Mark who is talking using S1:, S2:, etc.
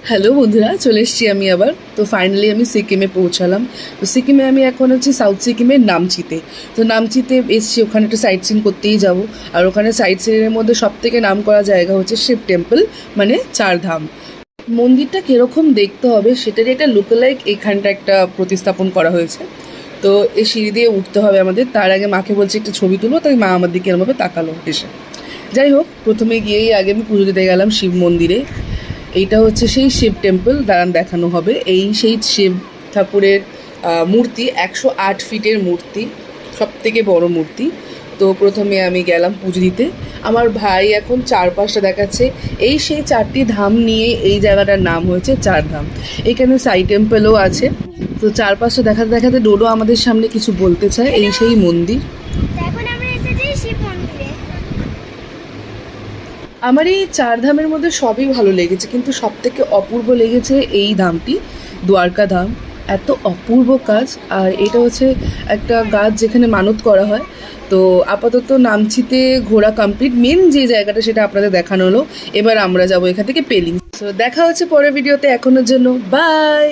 S1: Hello বন্ধুরা, চলে এসেছি আমি আবার। তো ফাইনালি আমি সিকিমে পৌঁছালাম। তো সিকিমে আমি এখন হচ্ছে সাউথ সিকিমের নামচিতে। তো নামচিতে এসেছি, ওখানে একটু সাইট সিন করতেই যাব। আর ওখানে সাইট সিনের মধ্যে সবথেকে নাম করা জায়গা হচ্ছে শিব টেম্পল, মানে চারধাম। মন্দিরটা কীরকম দেখতে হবে সেটারই একটা লুকলাইক এখানটা একটা প্রতিস্থাপন করা হয়েছে। তো এই সিঁড়ি দিয়ে উঠতে হবে আমাদের। তার আগে মাকে বলছি একটা ছবি তুলবো, তাই মা আমার দিকে এরমভাবে তাকালো এসে। যাই হোক, প্রথমে গিয়েই আগে আমি পুজো দিতে গেলাম শিব মন্দিরে। এইটা হচ্ছে সেই শিব টেম্পল, দাঁড়ান দেখানো হবে। এই সেই শিব ঠাকুরের মূর্তি, 108 ফিটের মূর্তি, সব থেকে বড় মূর্তি। তো প্রথমে আমি গেলাম পুজো দিতে। আমার ভাই এখন চারপাশটা দেখাচ্ছে। এই সেই 4টি ধাম নিয়ে এই জায়গাটার নাম হয়েছে চারধাম। এখানে সাই টেম্পলও আছে। তো চারপাশটা দেখাতে দেখাতে ডোডো আমাদের সামনে কিছু বলতে চায়। এই সেই মন্দির। আমার এই চারধামের মধ্যে সবই ভালো লেগেছে, কিন্তু সবথেকে অপূর্ব লেগেছে এই ধামটি, দ্বারকা ধাম। এত অপূর্ব কাজ। আর এটা হচ্ছে একটা গাছ যেখানে মানত করা হয়। তো আপাতত নামচিতে ঘোরা কমপ্লিট। মেন যে জায়গাটা সেটা আপনাদের দেখানো হলো। এবার আমরা যাবো এখান থেকে পেলিং। তো দেখা হচ্ছে পরের ভিডিওতে। এখনের জন্য বাই।